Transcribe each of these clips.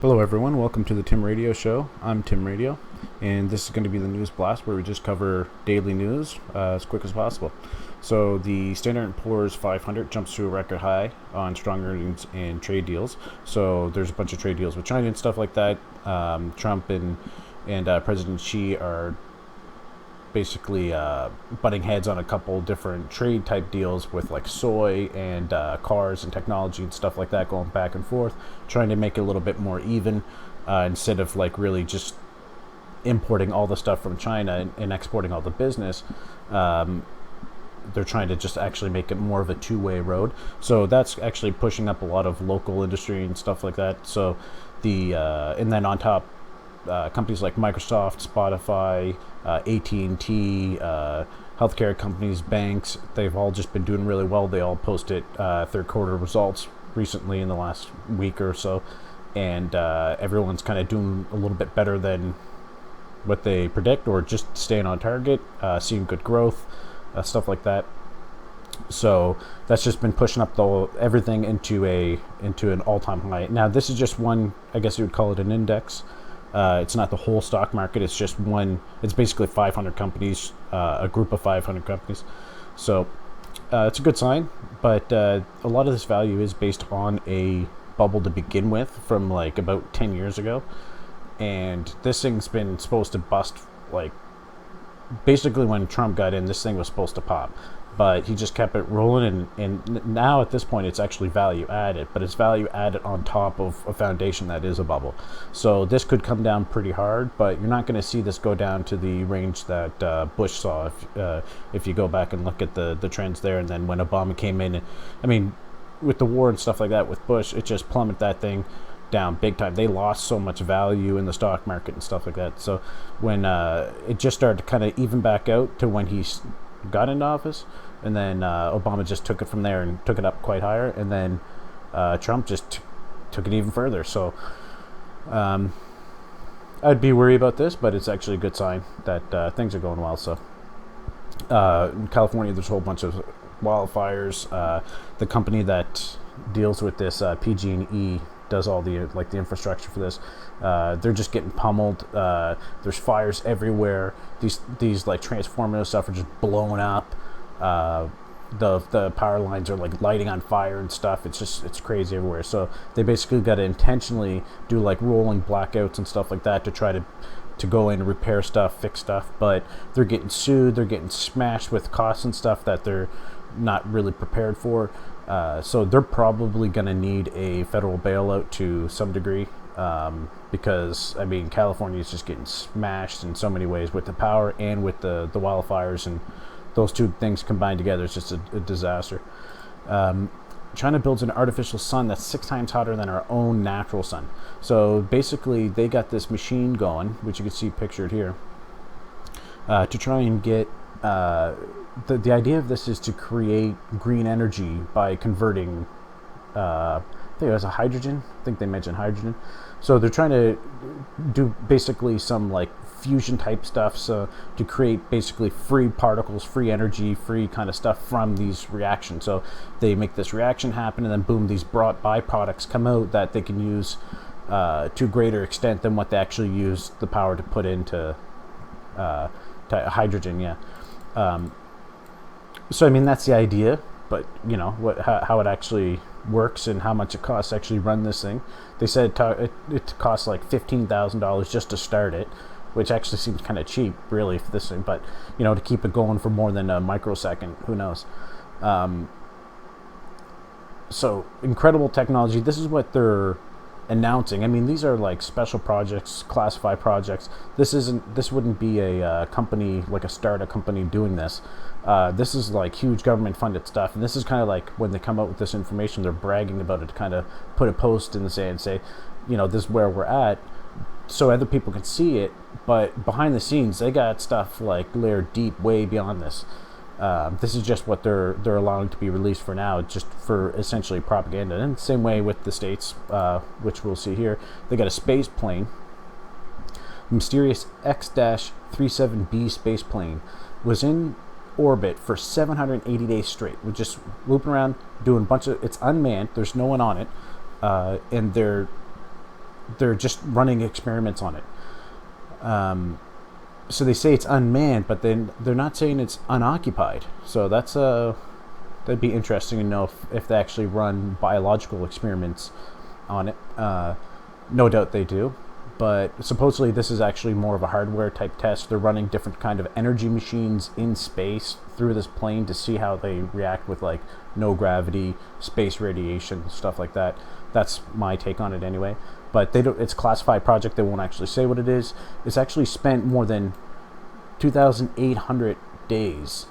Hello everyone, welcome to the Tim Radio Show. I'm Tim Radio, and this is going to be the News Blast where we just cover daily news as quick as possible. So the Standard & Poor's 500 jumps to a record high on strong earnings and trade deals. So there's a bunch of trade deals with China and stuff like that. Trump and President Xi are basically butting heads on a couple different trade type deals with like soy and cars and technology and stuff like that, going back and forth, trying to make it a little bit more even instead of like really just importing all the stuff from China and exporting all the business. They're trying to just actually make it more of a two-way road. So that's actually pushing up a lot of local industry and stuff like that. So and then on top, companies like Microsoft, Spotify, AT&T, healthcare companies, banks, they've all just been doing really well. They all posted third quarter results recently in the last week or so, and everyone's kind of doing a little bit better than what they predict, or just staying on target, seeing good growth, stuff like that. So that's just been pushing up everything into an all-time high. Now this is just one, I guess you would call it an index. It's not the whole stock market. It's just one. It's basically 500 companies, a group of 500 companies. So it's a good sign. But a lot of this value is based on a bubble to begin with from like about 10 years ago. And this thing's been supposed to bust, like, basically when Trump got in, this thing was supposed to pop. But he just kept it rolling, and now at this point it's actually value added, but it's value added on top of a foundation that is a bubble. So this could come down pretty hard, but you're not going to see this go down to the range that Bush saw if you go back and look at the trends there. And then when Obama came in, I mean, with the war and stuff like that with Bush, it just plummeted that thing down big time. They lost so much value in the stock market and stuff like that. So when it just started to kind of even back out to when he got into office, and then Obama just took it from there and took it up quite higher, and then Trump just took it even further. So I'd be worried about this, but it's actually a good sign that things are going well. So in California, there's a whole bunch of wildfires. The company that deals with this, PG&E, does all the infrastructure for this. They're just getting pummeled. There's fires everywhere. These like transformative stuff are just blowing up. The power lines are like lighting on fire and stuff. It's crazy everywhere. So they basically got to intentionally do like rolling blackouts and stuff like that to try to go in and repair stuff, fix stuff. But they're getting sued. They're getting smashed with costs and stuff that they're not really prepared for. So they're probably going to need a federal bailout to some degree, because I mean California is just getting smashed in so many ways with the power and with the wildfires, and those two things combined together is just a disaster. China builds an artificial sun that's 6 times hotter than our own natural sun. So basically they got this machine going, which you can see pictured here, to try and get the idea of this is to create green energy by converting, I think it was a hydrogen. I think they mentioned hydrogen. So they're trying to do basically some like fusion type stuff, so to create basically free particles, free energy, free kind of stuff from these reactions. So they make this reaction happen, and then boom, these byproducts come out that they can use to a greater extent than what they actually use the power to put into to hydrogen. Yeah. So I mean that's the idea, but you know how it actually works and how much it costs to actually run this thing. They said it costs like $15,000 just to start it, which actually seems kind of cheap, really, for this thing. But you know, to keep it going for more than a microsecond, who knows? So incredible technology. This is what they're announcing. I mean, these are like special projects, classified projects. This wouldn't be a company, like a startup company doing this. This is like huge government funded stuff, and this is kind of like when they come out with this information, they're bragging about it to kind of put a post in the sand and say, you know, this is where we're at, so other people can see it. But behind the scenes, they got stuff like layered deep, way beyond this. This is just what they're allowing to be released for now, just for essentially propaganda. And the same way with the States, which we'll see here, they got a space plane, mysterious X-37B space plane, was in orbit for 780 days straight. We're just looping around, doing a bunch of. It's unmanned. There's no one on it, and they're they're just running experiments on it. So they say it's unmanned, but then they're not saying it's unoccupied. So that'd be interesting to know if they actually run biological experiments on it. No doubt they do, but supposedly this is actually more of a hardware type test. They're running different kind of energy machines in space through this plane to see how they react with like no gravity, space radiation, stuff like that. That's my take on it anyway. But it's a classified project. They won't actually say what it is. It's actually spent more than 2,800 days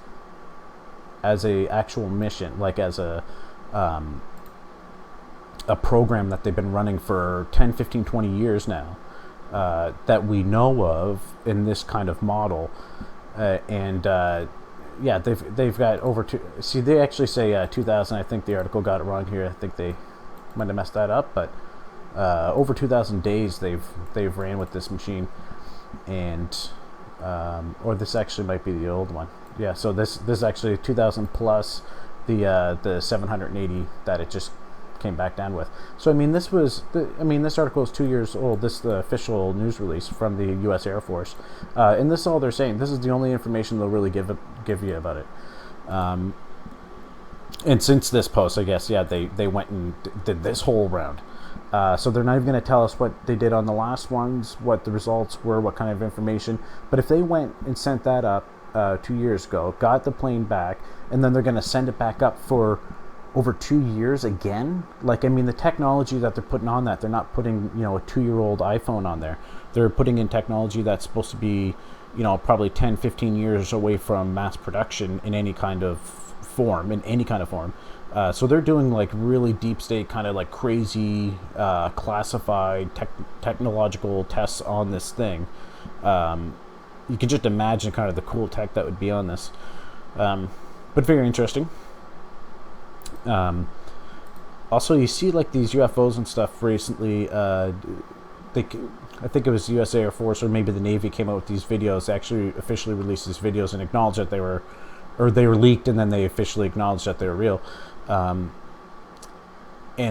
as a actual mission, like as a program that they've been running for 10, 15, 20 years now, that we know of in this kind of model. Yeah, they've got over see, they actually say 2,000. I think the article got it wrong here. I think they might have messed that up, but over 2,000 days they've ran with this machine, and or this actually might be the old one. Yeah, so this is actually 2,000 plus the 780 that it just came back down with. So I mean, this article is 2 years old. This is the official news release from the U.S. Air Force, and this is all they're saying. This is the only information they'll really give you about it. And since this post, I guess, yeah, they went and did this whole round. So they're not even going to tell us what they did on the last ones, what the results were, what kind of information. But if they went and sent that up 2 years ago, got the plane back, and then they're going to send it back up for over 2 years again, like, I mean, the technology that they're putting on that, they're not putting, a 2-year-old iPhone on there. They're putting in technology that's supposed to be, probably 10, 15 years away from mass production in any kind of form, so they're doing like really deep state kind of like crazy classified technological tests on this thing. You can just imagine kind of the cool tech that would be on this, but very interesting. Also, you see like these UFOs and stuff recently. I think it was the U.S. Air Force or maybe the Navy came out with these videos, actually officially released these videos and acknowledged that they were leaked, and then they officially acknowledged that they were real. And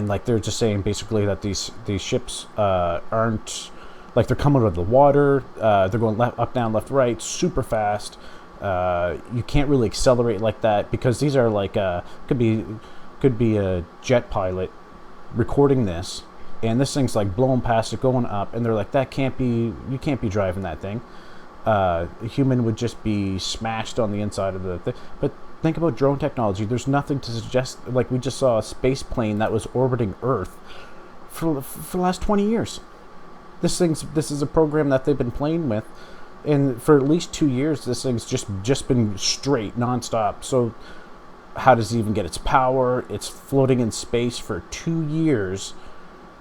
like they're just saying basically that these ships aren't, like, they're coming out of the water, they're going up, down, left, right, super fast. You can't really accelerate like that because these are like could be a jet pilot recording this, and this thing's like blowing past it, going up, and they're like, you can't be driving that thing. A human would just be smashed on the inside of the thing. But think about drone technology. There's nothing to suggest, like, we just saw a space plane that was orbiting Earth for the last 20 years. This is a program that they've been playing with, and for at least 2 years, this thing's just been straight, nonstop. So how does it even get its power? It's floating in space for 2 years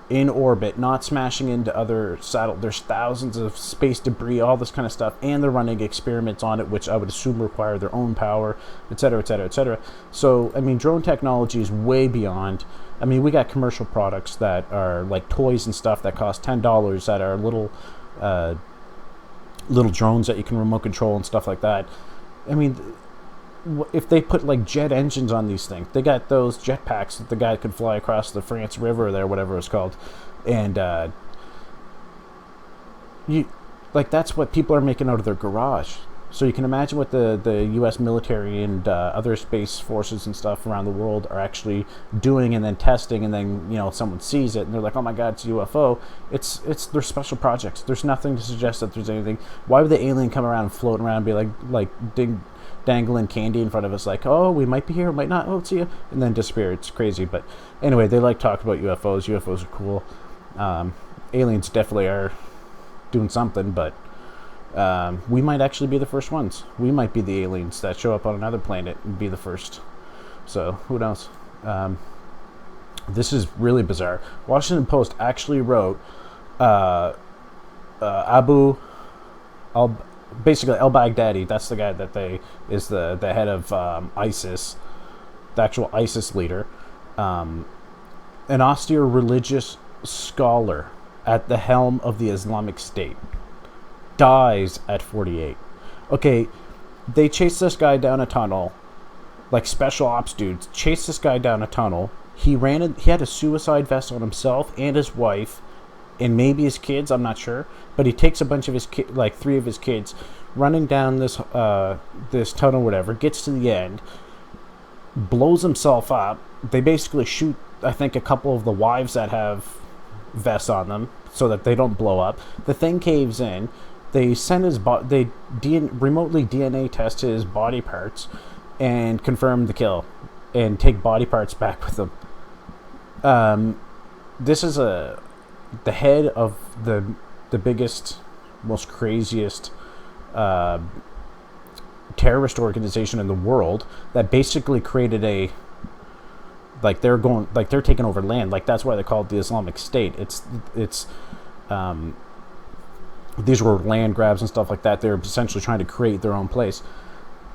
in orbit, not smashing into other satellites. There's thousands of space debris, all this kind of stuff, and they're running experiments on it, which I would assume require their own power, etc., etc., etc. So, I mean, drone technology is way beyond. I mean, we got commercial products that are like toys and stuff that cost $10 that are little drones that you can remote control and stuff like that. I mean, if they put like jet engines on these things, they got those jetpacks that the guy could fly across the France River there, whatever it's called, and that's what people are making out of their garage. So you can imagine what the U.S. military and other space forces and stuff around the world are actually doing and then testing, and then someone sees it and they're like, oh my god, it's a UFO. It's their special projects. There's nothing to suggest that there's anything. Why would the alien come around and float around and be like dangling candy in front of us, like, oh, we might be here, might not, oh, see you, and then disappear? It's crazy. But anyway, they like talk about UFOs. UFOs are cool. Aliens definitely are doing something, but we might actually be the first ones. We might be the aliens that show up on another planet and be the first. So who knows? This is really bizarre. Washington Post actually wrote basically al-Baghdadi, that's the guy that is the head of ISIS, the actual ISIS leader, an austere religious scholar at the helm of the Islamic State, dies at 48. Okay, they chased this guy down a tunnel, like special ops dudes chased this guy down a tunnel. He had a suicide vest on himself and his wife, and maybe his kids, I'm not sure, but he takes a bunch of his like 3 of his kids, running down this tunnel, whatever, gets to the end, blows himself up. They basically shoot, I think, a couple of the wives that have vests on them so that they don't blow up. The thing caves in. They send his remotely DNA test his body parts and confirm the kill and take body parts back with them. This is the head of the biggest, most craziest terrorist organization in the world that basically created they're taking over land. Like, that's why they call it the Islamic State. These were land grabs and stuff like that. They're essentially trying to create their own place.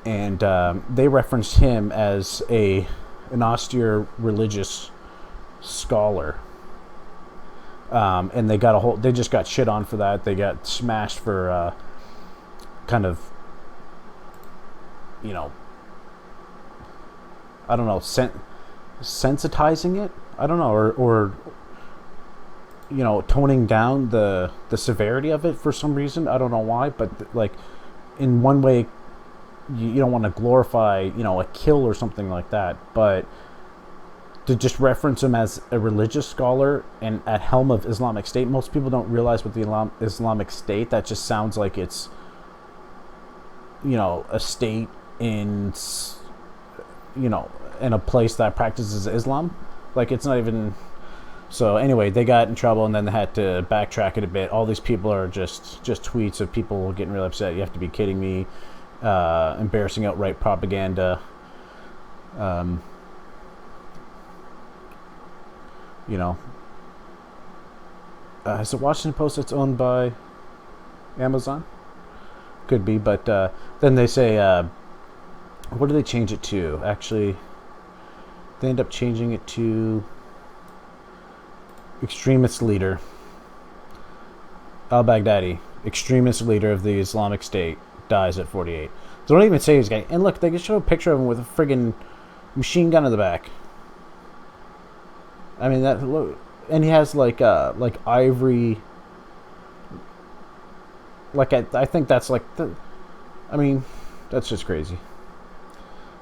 And they referenced him as an austere religious scholar. And they just got shit on for that. They got smashed for kind of, I don't know, sensitizing it? I don't know, or toning down the severity of it for some reason. I don't know why, but like, in one way, you don't want to glorify, a kill or something like that, but to just reference him as a religious scholar and at helm of Islamic State, most people don't realize what the Islamic State, that just sounds like it's, a state in a place that practices Islam. Like, it's not even. So anyway, they got in trouble, and then they had to backtrack it a bit. All these people are just tweets of people getting really upset. You have to be kidding me. Embarrassing outright propaganda. Is it Washington Post that's owned by Amazon? Could be, but then they say, what do they change it to? Actually, they end up changing it to extremist leader. Al-Baghdadi, extremist leader of the Islamic State, dies at 48. They don't even say his guy. And look, they can show a picture of him with a friggin' machine gun in the back. I mean, and he has like ivory. Like, I think that's like that's just crazy.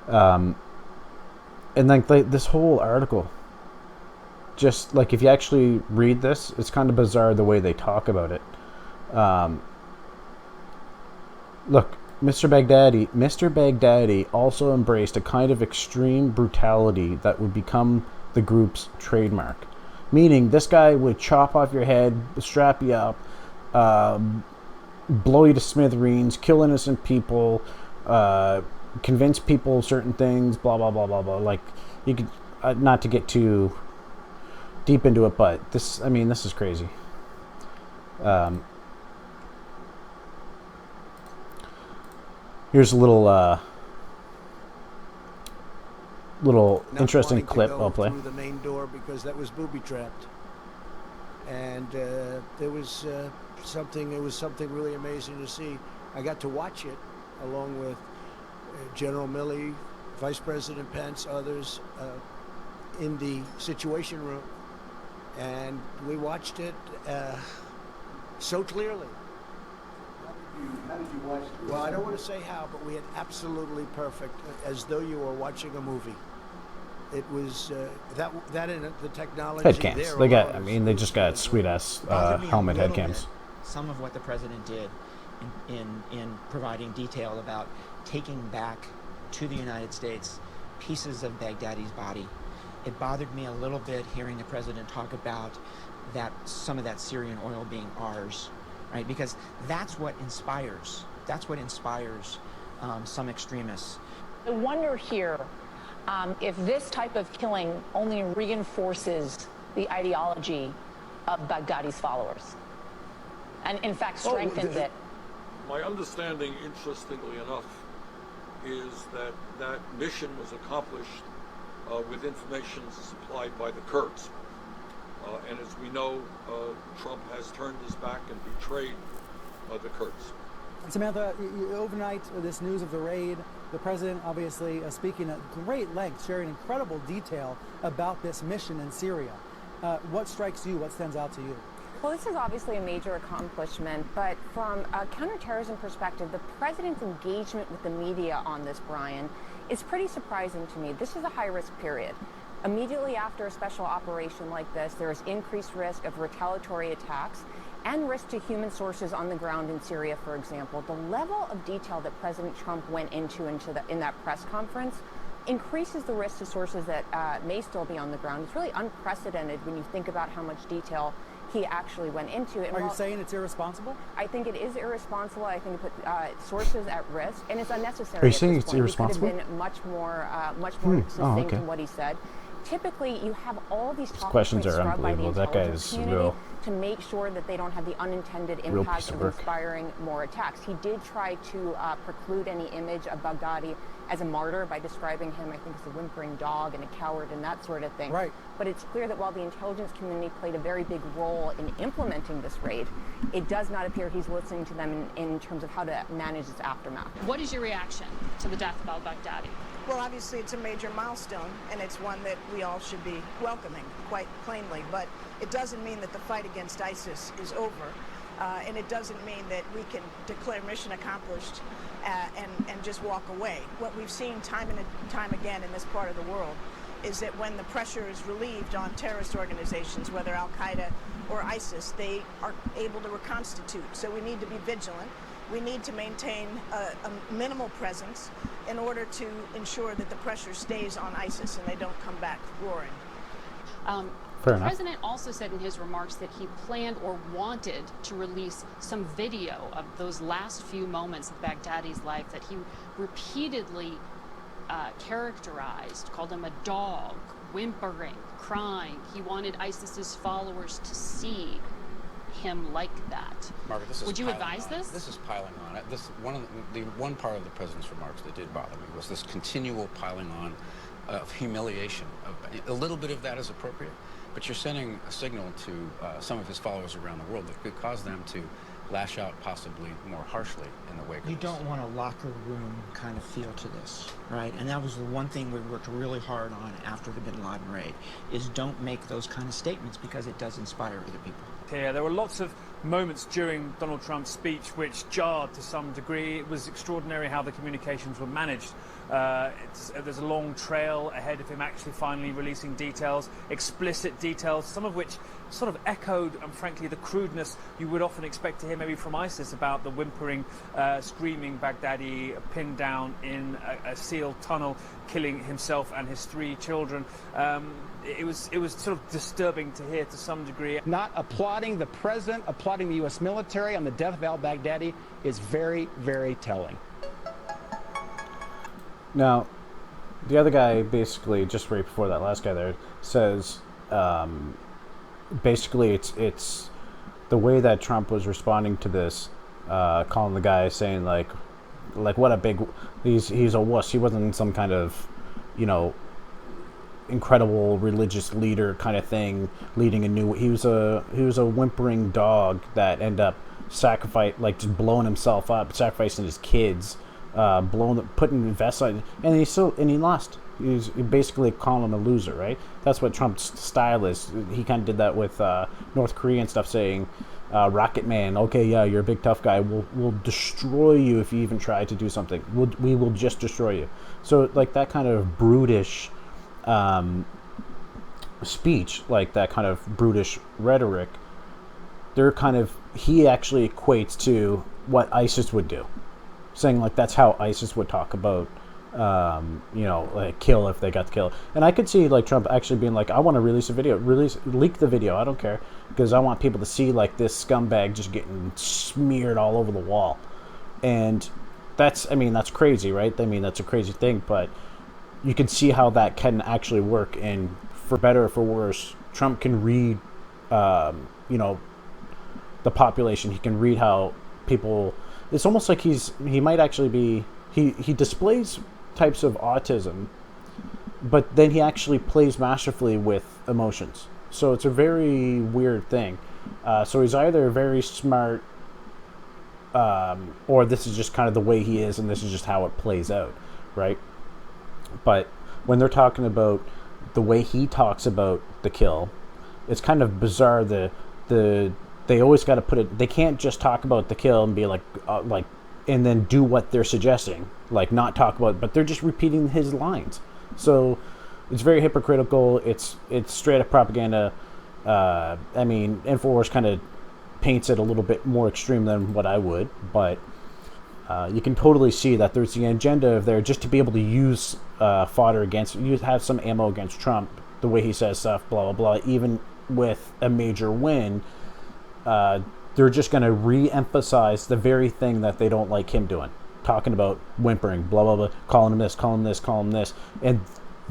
And like this whole article, just like, if you actually read this, it's kind of bizarre the way they talk about it. Look, Mr. Baghdadi also embraced a kind of extreme brutality that would become the group's trademark. Meaning, this guy would chop off your head, strap you up, blow you to smithereens, kill innocent people, convince people certain things, blah blah blah blah blah. Like, you could, not to get too deep into it, but this is crazy. Here's a little interesting clip I'll play. Through the main door because that was booby trapped, and there was something. It was something really amazing to see. I got to watch it along with General Milley, Vice President Pence, others in the Situation Room, and we watched it so clearly. How did you watch it? Well, I don't want to say how, but we had absolutely perfect, as though you were watching a movie. It was that in the technology. Head cams. They just got sweet ass helmet head cams. Some of what the president did in providing detail about taking back to the United States pieces of Baghdadi's body. It bothered me a little bit hearing the president talk about some of that Syrian oil being ours, right? Because that's what inspires some extremists. I wonder here if this type of killing only reinforces the ideology of Baghdadi's followers, and in fact strengthens it. My understanding, interestingly enough, is that mission was accomplished with information supplied by the Kurds. And as we know, Trump has turned his back and betrayed the Kurds. Samantha, overnight, this news of the raid, the president obviously speaking at great length, sharing incredible detail about this mission in Syria. What strikes you? What stands out to you? Well, this is obviously a major accomplishment, but from a counterterrorism perspective, the president's engagement with the media on this, Brian, is pretty surprising to me. This is a high-risk period. Immediately after a special operation like this, there is increased risk of retaliatory attacks and risk to human sources on the ground in Syria, for example. The level of detail that President Trump went into in that press conference increases the risk to sources that may still be on the ground. It's really unprecedented when you think about how much detail he actually went into. And are you saying it's irresponsible? I think it is irresponsible. I think it put sources at risk, and it's unnecessary. Are you saying it's irresponsible? irresponsible? He could have been much more succinct in what he said. Typically, you have all these talking questions points are scrubbed by the unbelievable. That guy intelligence is community real. to make sure that they don't have the unintended impact of inspiring more attacks. He did try to preclude any image of Baghdadi as a martyr by describing him, I think, as a whimpering dog and a coward and that sort of thing. Right. But it's clear that while the intelligence community played a very big role in implementing this raid, it does not appear he's listening to them in terms of how to manage its aftermath. What is your reaction to the death of al-Baghdadi? Well, obviously it's a major milestone, and it's one that we all should be welcoming, quite plainly. But it doesn't mean that the fight against ISIS is over, and it doesn't mean that we can declare mission accomplished and just walk away. What we've seen time and time again in this part of the world is that when the pressure is relieved on terrorist organizations, whether al-Qaeda or ISIS, they are able to reconstitute. So we need to be vigilant. We need to maintain a minimal presence in order to ensure that the pressure stays on ISIS and they don't come back roaring. The president also said in his remarks that he planned or wanted to release some video of those last few moments of Baghdadi's life that he repeatedly characterized, called him a dog, whimpering, crying. He wanted ISIS's followers to see him like that. Margaret, this is Would you advise this? This is piling on. One part of the president's remarks that did bother me was this continual piling on of humiliation. A little bit of that is appropriate, but you're sending a signal to some of his followers around the world that could cause them to lash out possibly more harshly in the wake of this. You don't want a locker room kind of feel to this, right? And that was the one thing we worked really hard on after the bin Laden raid, is don't make those kind of statements because it does inspire other people. Here, there were lots of moments during Donald Trump's speech which jarred to some degree. It was extraordinary how the communications were managed. There's a long trail ahead of him actually finally releasing details, explicit details, some of which sort of echoed, and frankly, the crudeness you would often expect to hear maybe from ISIS about the whimpering, screaming Baghdadi pinned down in a sealed tunnel, killing himself and his 3 children. It was sort of disturbing to hear to some degree. Not applauding the president, applauding the U.S. military on the death of al-Baghdadi is very, very telling. Now, the other guy basically, just right before that last guy there, says basically it's the way that Trump was responding to this, calling the guy saying like what a big, he's a wuss. He wasn't some kind of, incredible religious leader kind of thing, leading a new. He was a whimpering dog that ended up just blowing himself up, sacrificing his kids. Putting vests on, and he lost. He's basically calling him a loser, right? That's what Trump's style is. He kind of did that with North Korea and stuff, saying, "Rocket Man, okay, yeah, you're a big tough guy. We'll destroy you if you even try to do something. We will just destroy you." So like that kind of brutish speech, like that kind of brutish rhetoric, he actually equates to what ISIS would do. Saying like that's how ISIS would talk about, like kill if they got the kill. And I could see like Trump actually being like, I want to release a video, leak the video. I don't care, because I want people to see like this scumbag just getting smeared all over the wall. And that's crazy, right? That's a crazy thing, but you can see how that can actually work. And for better or for worse, Trump can read, the population. He can read how people. It's almost like he might actually be, he displays types of autism, but then he actually plays masterfully with emotions. So it's a very weird thing. So he's either very smart, or this is just kind of the way he is, and this is just how it plays out, right? But when they're talking about the way he talks about the kill, it's kind of bizarre, the they always got to put it. They can't just talk about the kill and be like, and then do what they're suggesting, like not talk about it, but they're just repeating his lines. So it's very hypocritical. It's straight up propaganda. I mean, InfoWars kind of paints it a little bit more extreme than what I would, but you can totally see that there's the agenda of there just to be able to use fodder against, you have some ammo against Trump, the way he says stuff, blah, blah, blah. Even with a major win, they're just going to re-emphasize the very thing that they don't like him doing. Talking about whimpering, blah, blah, blah, calling him this, calling him this, calling him this. And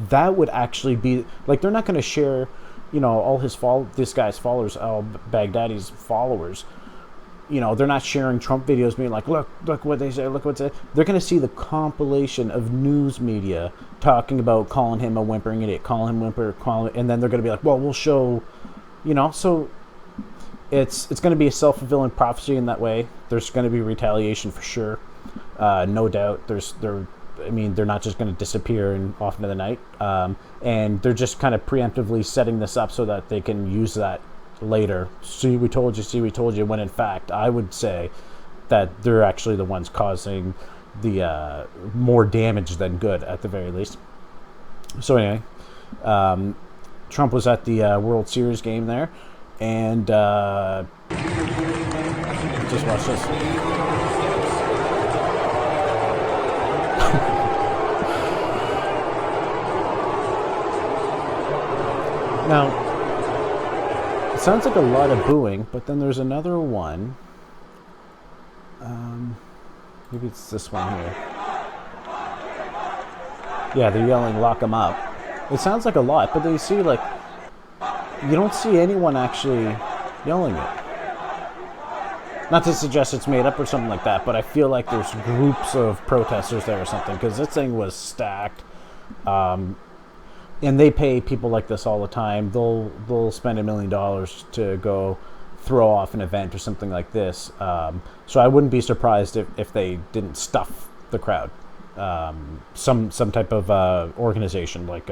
that would actually be, like, they're not going to share, you know, all this guy's followers, al-Baghdadi's followers. You know, they're not sharing Trump videos being like, look what they say, look what they say. They're going to see the compilation of news media talking about calling him a whimpering idiot, calling him whimper, and then they're going to be like, well, we'll show, you know, so it's going to be a self-fulfilling prophecy in that way. There's going to be retaliation for sure. No doubt. They're not just going to disappear and off into the night. And they're just kind of preemptively setting this up so that they can use that later. See, we told you, when in fact, I would say that they're actually the ones causing the more damage than good, at the very least. So anyway, Trump was at the World Series game there, and just watch this. Now, it sounds like a lot of booing, but then there's another one. Maybe it's this one here. Yeah, they're yelling, lock him up. It sounds like a lot, but then you see, like, you don't see anyone actually yelling it. Not to suggest it's made up or something like that, but I feel like there's groups of protesters there or something, because this thing was stacked. And they pay people like this all the time. They'll spend $1 million to go throw off an event or something like this. So I wouldn't be surprised if they didn't stuff the crowd. Some type of organization like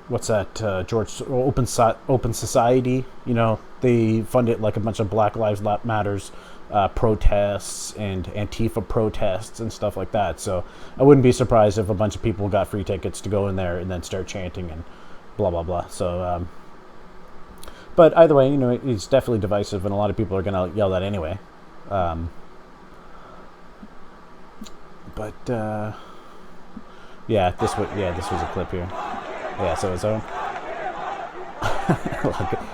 what's that? George Open Society. You know, they fund it like a bunch of Black Lives Matters protests and Antifa protests and stuff like that. So I wouldn't be surprised if a bunch of people got free tickets to go in there and then start chanting and blah blah blah. So but either way, you know, it's definitely divisive, and a lot of people are going to yell that anyway. Yeah, this was a clip here. Yeah, so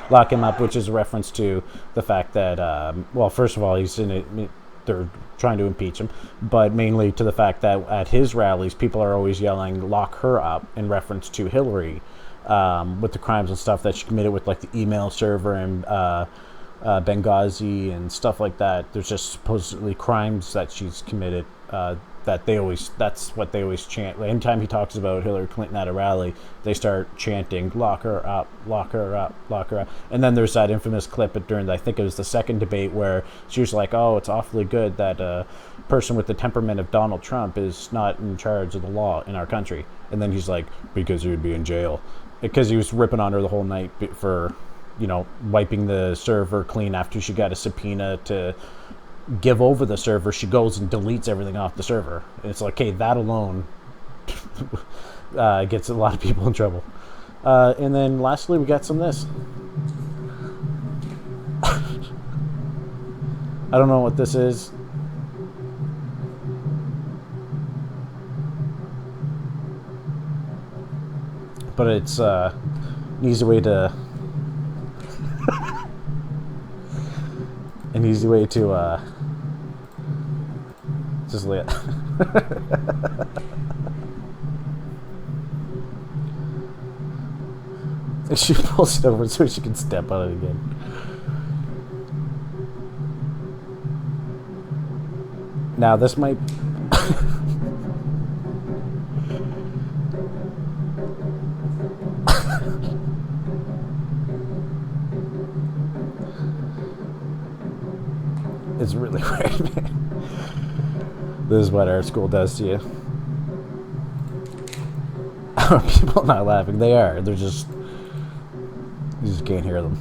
lock him up, which is a reference to the fact that, well, first of all, they're trying to impeach him, but mainly to the fact that at his rallies, people are always yelling, lock her up, in reference to Hillary, with the crimes and stuff that she committed with, like, the email server and Benghazi and stuff like that. There's just supposedly crimes that she's committed, that's what they always chant. Anytime he talks about Hillary Clinton at a rally, they start chanting, lock her up, lock her up, lock her up. And then there's that infamous clip during, I think it was the second debate, where she was like, oh, it's awfully good that a person with the temperament of Donald Trump is not in charge of the law in our country. And then he's like, because he would be in jail. Because he was ripping on her the whole night for, you know, wiping the server clean after she got a subpoena to give over the server. She goes and deletes everything off the server. And it's like, okay, that alone gets a lot of people in trouble. And then lastly, we got some of this. I don't know what this is. But it's an easy way to just lay it. She pulls it over so she can step on it again. Now this might it's really weird, man. This is what our school does to you. People not laughing. They are. You just can't hear them.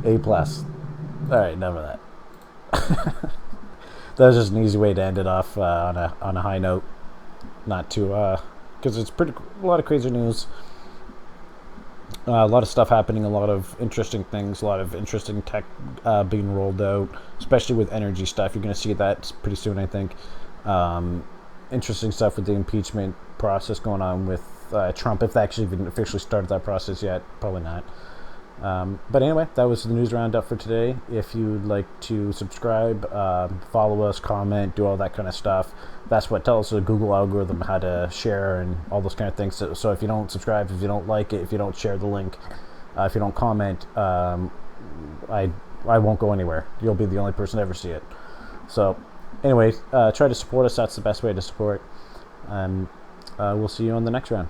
A plus. All right, enough of that. That was just an easy way to end it off on a high note. Not too, because it's a lot of crazy news. A lot of stuff happening, a lot of interesting things, a lot of interesting tech being rolled out, especially with energy stuff. You're going to see that pretty soon, I think. Interesting stuff with the impeachment process going on with Trump, if they actually even officially started that process yet. Probably not. But anyway, that was the news roundup for today. If you'd like to subscribe, follow us, comment, do all that kind of stuff, that's what tells the Google algorithm how to share and all those kind of things. So if you don't subscribe, if you don't like it, if you don't share the link, if you don't comment, I won't go anywhere. You'll be the only person to ever see it. So anyway, try to support us. That's the best way to support. We'll see you on the next round.